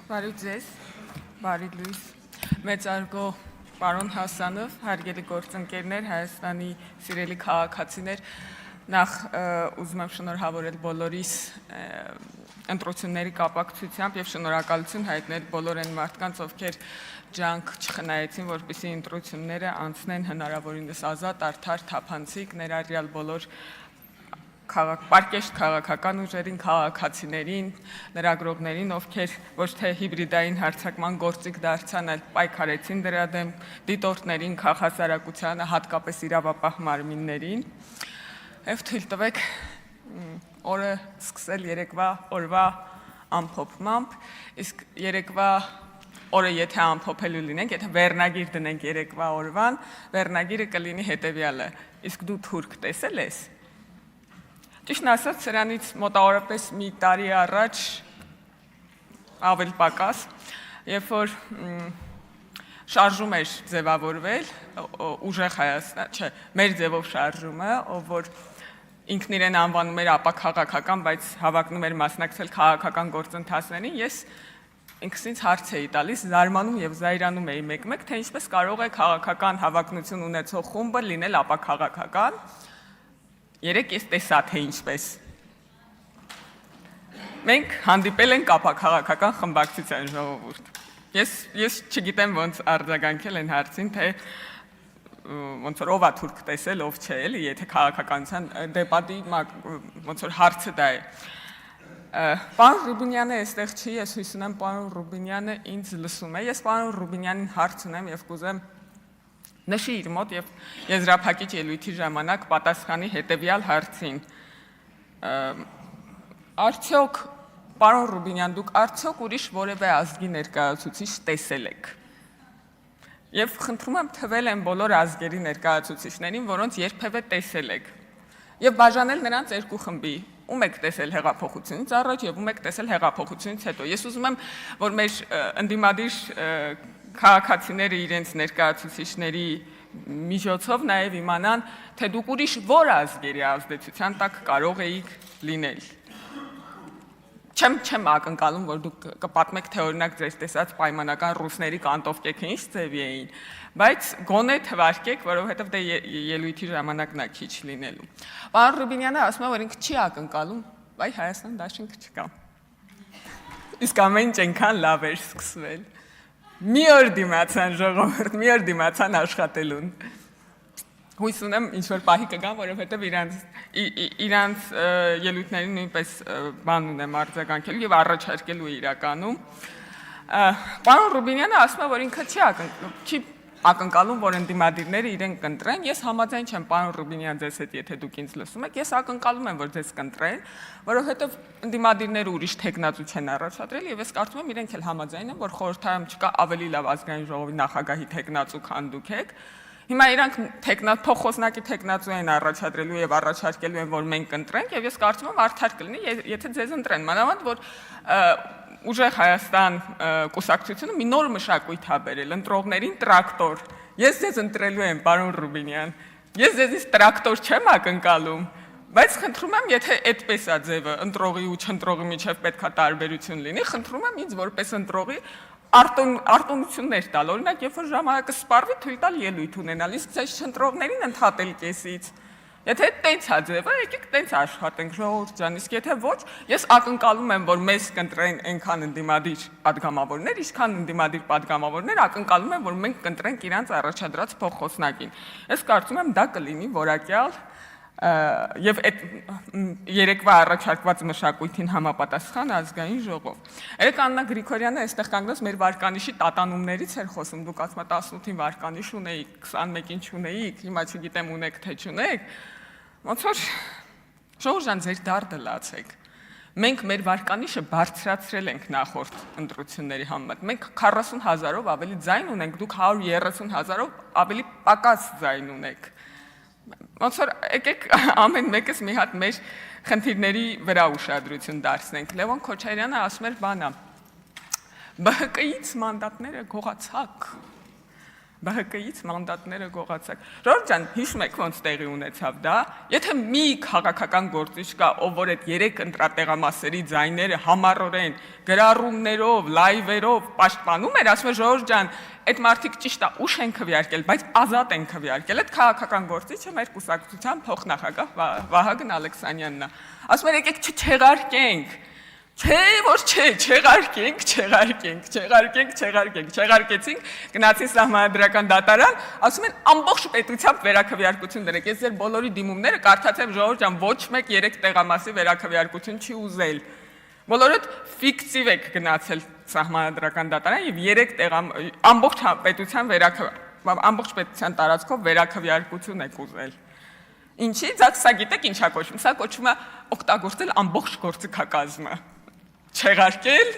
Բարի ձեզ, բարի լույս, մեծարգո պարոն Հասանով, հարգելի գործընկերներ, Հայաստանի սիրելի քաղաքացիներ, նախ ուզում եմ շնորհավորել բոլորիս ընտրությունների կապակցությամբ եւ շնորհակալություն հայտնել բոլոր այն մարդկանց, ովքեր ջանք չխնայեցին, որպեսզի ընտրությունները անցնեն հնարավորինս ազատ, արդար, թափանցիկ, ներառյալ բոլոր պարկեշտ քաղաքական ուժերին, քաղաքացիներին, լրագրողներին, ովքեր ոչ թե հիբրիդային հարձակման գործիք դարձան, այլ պայքարեցին դրա դեմ, դիտորդներին, քաղաքասարակությանը, հատկապես իրավապահ մարմիններին, եւ թույլ տվեք օրը սկսել երեկվա օրվա ամփոփմամբ, իսկ երեկվա օրը եթե ամփոփելու լինենք, եթե վերնագիր դնենք երեկվա օրվան, վերնագիրը կլինի հետեւյալը. իսկ դու թուրք տեսել ես։ Ճիշտն ասած, սրանից մոտավորապես մի տարի առաջ ավել պակաս, երբ որ շարժում էր ձևավորվել, ուժեղ Հայաստան, չէ, մեր ձևով շարժումը, ով որ ինքն իրեն անվանում էր ապաքաղաքական, բայց հավակնում էր մասնակցել քաղաքական գործընթացներին, ես ինքս ինձ հարց էի տալիս, զարմանում եւ զայրանում էի մեկ-մեկ, թե ինչպես կարող է քաղաքական հավակնություն ունեցող խումբը լինել ապաքաղաքական։ Երեք ես տեսա թե ինչպես։ Մենք հանդիպել ենք ապաքաղաքական խմբակցության ժողովուրդ։ Ես չգիտեմ ոնց արձագանքել են հարցին, թե ոնց որ ով է թուրք տեսել, ով չէ, էլի, եթե քաղաքականության դեպատի ոնց որ հարցը դա է։ Պարոն Ռուբինյանը այստեղ չի, ես հույս ունեմ պարոն Ռուբինյանը ինձ լսում է։ Ես պարոն Ռուբինյանին հարց ունեմ եւ կուզեմ նշի իր մոտ եւ եզրափակիչ ելույթի ժամանակ պատասխանի հետեւյալ հարցին. Արդյոք պարոն Ռուբինյան, դուք արդյոք ուրիշ որևէ ազգի ներկայացուցիչ տեսել եք։ Եվ խնդրում եմ թվել են բոլոր ազգերի ներկայացուցիչներին, որոնց երբևէ տեսել եք։ Եվ բաժանել նրանց երկու խմբի։ Ում եք տեսել հեղափոխությունից առաջ եւ ում եք տեսել հեղափոխությունից հետո։ Ես ուզում եմ, որ մեր ընդդիմադիր քաղաքացիները իրենց ներկայացուցիչների միջոցով նաև իմանան, թե դուք ուրիշ որ ազգերի ազդեցության տակ կարող էիք լինել։ Չեմ ակնկալում, որ դուք կպատմեք, թե օրինակ ձեր տեսած պայմանական ռուսների կանտովկեքը ինչ ձևի էին, բայց գոնե թվարկեք, որովհետև դե ելույթի ժամանակն է քիչ լինելու։ Պարոն Ռուբինյանը ասում է, որ ինքը չի ակնկալում, բայց Հայաստան դաշինք չկա։ Իսկ ամեն ինչ այնքան լավ էր սկսվել։ Մի օր դիմացան ժողովուրդ, մի օր դիմացան աշխատելուն։ Հույս ունեմ ինչ-որ պահի կգան, որովհետև իրանց ելույթներին նույնպես բան ունեմ արձագանքելու եւ առաջարկելու իրականում։ Պարոն Ռուբինյանը ասում է, որ ինքը չի ակնկալում, որ ընդդիմադիրները իրեն կընտրեն։ Ես համաձայն չեմ, պարոն Ռուբինյան, ձեզ հետ, եթե դուք ինձ լսում եք, ես ակնկալում եմ, որ ձեզ կընտրեն, որովհետև ընդդիմադիրները ուրիշ թեկնածու չեն առաջադրել եւ ես կարծում եմ իրենք էլ համաձայն են, որ խորհրդարանում չկա ավելի լավ ազգային ժողովի նախագահի թեկնածու, քան դուք եք։ Հիմա իրանք փոխոսնակի թեկնածու են առաջադրելու եւ առաջարկելու են, որ մենք կընտրենք եւ ես կարծում եմ արդար կլինի, եթե ձեզ ընտրեն, մանավանդ որ Ուժեղ Հայաստան կուսակցությունը մի նոր մշակույթ է բերել, ընտրողներին տրակտոր։ Ես ձեզ ընտրելու եմ, պարոն Ռուբինյան։ Ես ձեզից տրակտոր չեմ ակնկալում, բայց խնդրում եմ, եթե այդպես է ձևը, ընտրողի ու չընտրողի միջև պետքա տարբերություն լինի, խնդրում եմ ինձ որպես ընտրողի արտոնություններ տալ, օրինակ, երբ որ ժամանակը սպառվի, թույլ տալ ելույթ ունենալ, իսկ ձեզ չընտրողներին ընդհատել կեսից։ Եթե տենց է ձևը, եկեք տենց աշխատենք, ժողովուրդ ջան, իսկ եթե ոչ, ես ակնկալում եմ, որ մեզ կընտրեն այնքան ընդդիմադիր պատգամավորներ, ինչքան ընդդիմադիր պատգամավորներ ակնկալում են, որ մենք կընտրենք իրանց առաջադրած փոխոսնակին։ Ես կարծում եմ դա կլինի որակյալ եւ այդ երեկվա առաջարկված մշակույթին համապատասխան ազգային ժողով։ Երեք Աննա Գրիգորյանը այստեղ կանգնած մեր վարկանիշի տատանումներից էր խոսում, դուք ասում եք 18-ին վարկանիշ ունեիք, 21-ին չունեիք, հիմա չգիտեմ ունեք թե չունեք։ Ոնց որ ժողովուրդ ջան, ձեր դարդը լացեք։ Մենք մեր վարկանիշը բարձրացրել ենք նախորդ ընտրությունների համեմատ։ Մենք 40,000-ով ավելի ձայն ունենք, դուք 130,000-ով ավելի պակաս ձայն ունեք։ Ոնց որ եկեք ամեն մեկս մի հատ մեր խնդիրների վրա ուշադրություն դարձնենք։ Լևոն Քոչարյանը ասում էր բանա. ԲՀԿ-ից մանդատները գողացակ։ ԲՀԿ-ից մանդատները գողացաք։ Ժողովուրդ ջան, հիշում եք ոնց տեղի ունեցավ դա։ Եթե մի քաղաքական գործիչ կա, ով որ այդ 3 ընտրատեղամասերի ձայները համառորեն գրառումներով, լայվերով պաշտպանում էր, ասում է ժողովուրդ ջան, այդ մարդիկ ճիշտ է, ուշ են քվեարկել, բայց ազատ են քվեարկել։ Այդ քաղաքական գործիչը մեր կուսակցության փոխնախագահ Վահագն Ալեքսանյանն է։ Ասում էր եկեք չչեղարկենք։ Չէ, որ չէ, չեղարկեցինք, գնացին Սահմանադրական դատարան, ասում են ամբողջ պետությամբ վերաքվեարկություն դրեք։ Ես ձեր բոլորի դիմումները կարդացեմ, ժողովուրդ ջան, ոչ մեկ 3 տեղամասի վերաքվեարկություն չի ուզել։ Բոլորդ ֆիկտիվ եք գնացել Սահմանադրական դատարան եւ 3 ամբողջ պետության տարածքով վերաքվեարկություն եք ուզել։ Ինչի՞, սա գիտեք ինչա կոչվում, սա կոչվում է օգտագործել ամբողջ գործիքակազմը։ Չեղարկել,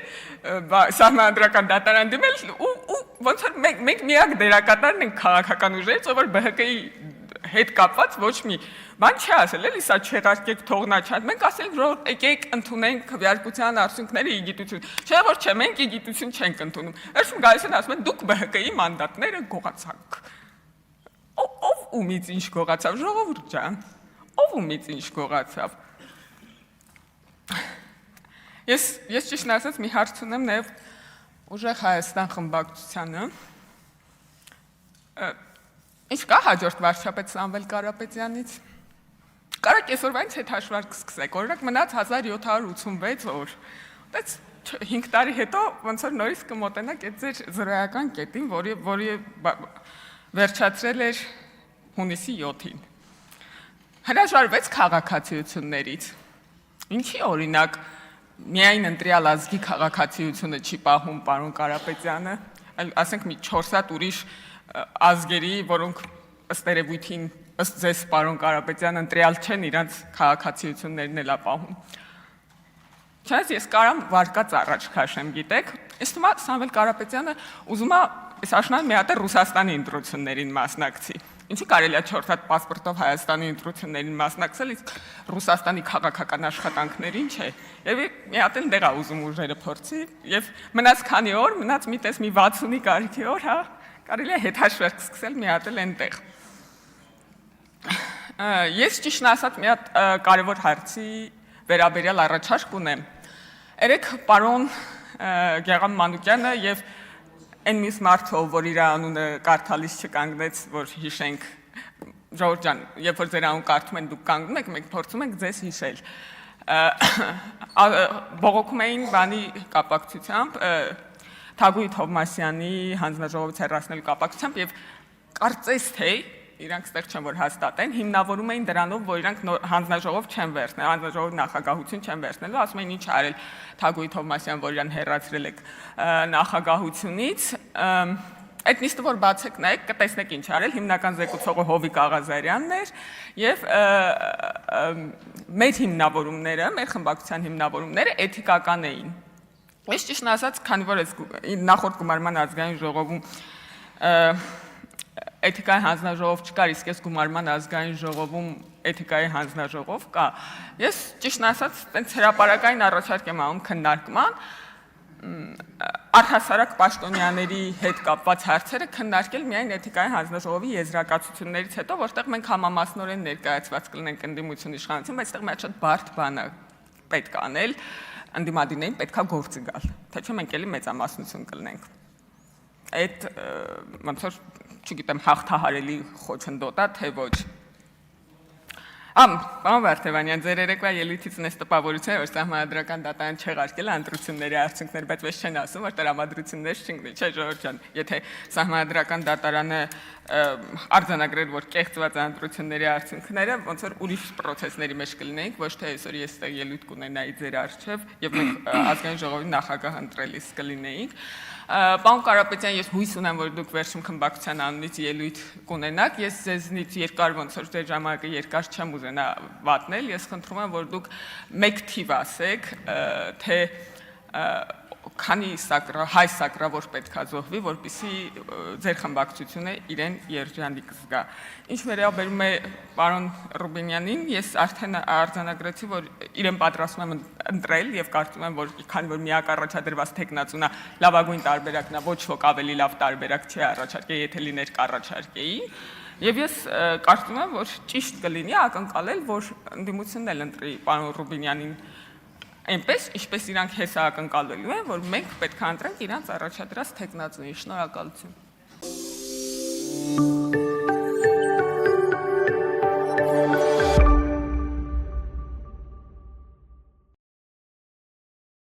Սահմանադրական դատարան դիմել ու ոնց որ մենք միակ դերակատարն ենք քաղաքական ուժերից, ով որ ԲՀԿ-ի հետ կապված ոչ մի բան չի ասել, էլի սա չեղարկեք, թողնա չա։ Մենք ասել որ եկեք ընդունենք քվեարկության արդյունքները իգիտություն։ Չէ որ չէ, մենք իգիտություն չենք ընդունում։ Այսինքն գալիս են ասում են դուք ԲՀԿ-ի մանդատները գողացաք։ Ով ումից ինչ գողացավ, ժողովուրդ ջան։ Ով ումից ինչ գողացավ։ Ես ճիշտն ասած մի հարց ունեմ նաև Ուժեղ Հայաստան խմբակցությանը։ Ինչ կա հաջորդ վարչապետ Սամվել Կարապետյանից։ Կարա կեսօրվանից հետ հաշվարկ սկսեք, օրինակ մնաց 1786 օր։ Բայց 5 տարի հետո ոնց որ նորից կմոտենաք այդ ձեր զրոյական կետին, որի վերջացրել էր հունիսի 7-ին։ Հրաժարվեց քաղաքացիություններից։ Ինչի օրինակ միայն ընտրյալ ազգի քաղաքացիությունը չի պահում պարոն Կարապետյանը, այլ ասենք մի 4 հատ ուրիշ ազգերի, որոնք ըստ երևույթին, ըստ ձեզ պարոն Կարապետյան ընտրյալ չեն, իրանց քաղաքացիություններն էլ ապահում։ Չնայած ես կարամ վարկած առաջ քաշեմ, գիտեք, ես թվում է Սամվել Կարապետյանը ուզում է այս աշնան մի հատ Ռուսաստանի ընտրություններին մասնակցի։ Ինչի կարելի է 4 հատ պասպորտով Հայաստանի ընտրություններին մասնակցել, իսկ Ռուսաստանի քաղաքական աշխատանքներին չէ։ Եվ մի հատ էլ դեղ է ուզում ուժերը փորձի, եւ մնաց քանի օր, մնաց մի տես մի 60-ի կարգի օր, հա, կարելի է հետ հաշվարկ սկսել մի հատ էլ այնտեղ։ Ես ճիշտն ասած մի հատ կարևոր հարցի վերաբերյալ առաջարկ ունեմ։ Երեք պարոն Գեգամ Մանուկյանը եւ այն մյուս մարդը, որ իր անունը կարդալիս չկանգնեց, որ հիշենք, ժողովուրդ ջան, երբ որ ձեր անուն կարդում են դուք կանգնում եք, մենք փորձում ենք ձեզ հիշել։ Բողոքում էին բանի կապակցությամբ, Թագուհի Թովմասյանի հանձնաժողովից հեռացնելու կապակցությամբ եւ կարծես թե իրանք ստեղ չեն որ հաստատեն, հիմնավորում էին դրանով, որ իրանք հանձնաժողով չեն վերցնել, հանձնաժողովի նախագահություն չեն վերցնելու, ասում էին ինչ արել Թագուհի Թովմասյան, որ իրան հեռացրել եք նախագահությունից, այդ նիստը որ բացեք նայեք, կտեսնեք ինչ արել, հիմնական զեկուցողը Հովիկ Աղազարյանն էր եւ մեր հիմնավորումները, մեր խմբակցության հիմնավորումները էթիկական էին։ Ես ճիշտն ասած, քանի որ նախորդ գումարման ազգային ժողովում էթիկայի հանձնաժողով չկար, իսկ ես գումարման ազգային ժողովում էթիկայի հանձնաժողով կա։ Ես ճիշտն ասած, տենց հրապարակային առաջարկ եմ անում քննարկման, առհասարակ պաշտոնյաների հետ կապված հարցերը քննարկել միայն էթիկայի հանձնաժողովի եզրակացություններից հետո, որտեղ մենք համամասնորեն ներկայացված կլինենք ընդդիմություն իշխանություն, բայց այդտեղ մի հատ շատ բարդ բան է պետք անել, ընդդիմադիրներին պետքա գործի գալ, թե չէ մենք էլի մեծամասնություն կլինենք։ Այդ ոնց որ չգիտեմ հաղթահարելի խոչընդոտ է, թե ոչ։ Պարոն Վարդևանյան, ձեր երեկվա ելույթից ունես տպավորություն, որ Սահմանադրական դատարան չեղարկել է ընտրությունների արդյունքները, բայց ոչ չեն ասում, որ տրամադրություններ չընկնի, չէ՞ ժողովուրդ ջան, եթե Սահմանադրական դատարանը արձանագրեր, որ կեղծված է ընտրությունների արդյունքները, ոնց որ ուրիշ պրոցեսների մեջ կլինեինք, ոչ թե այսօր ես այստեղ ելույթ կունենայի ձեր առջև եւ մենք ազգային ժողովի նախագահ ընտրելիս կլինեինք։ Պարոն Կարապետյան, ես հույս ունեմ, որ դուք վերջում խմբակցության անունից ելույթ կունենաք, ես ձեզնից երկար ոնց որ ձեր ժամանակը երկար չեմ ուզենա վատնել, ես խնդրում եմ, որ դուք մեկ թիվ ասեք, թե քանի հայ սակրավոր պետք է զոհվի, որպեսզի ձեր խմբակցությունը իրեն երջանիկ զգա։ Ինչ վերաբերում է պարոն Ռուբինյանին, ես արդեն արձանագրեցի, որ իրեն պատրաստում եմ ընտրել եւ կարծում եմ, որ քանի որ միակ առաջադրված թեկնածունը լավագույն տարբերակն է, ոչ ոք ավելի լավ տարբերակ չի առաջարկել, եթե լիներ կառաջարկեի։ Եվ ես կարծում եմ, որ ճիշտ կլինի ակնկալել, որ ընդդիմությունն էլ ընտրի պարոն Ռուբինյանին այնպես, ինչպես իրանք հեսա ակնկալելու են, որ մենք պետք է ընտրենք իրանց առաջադրած թեկնածուին։ Շնորհակալություն։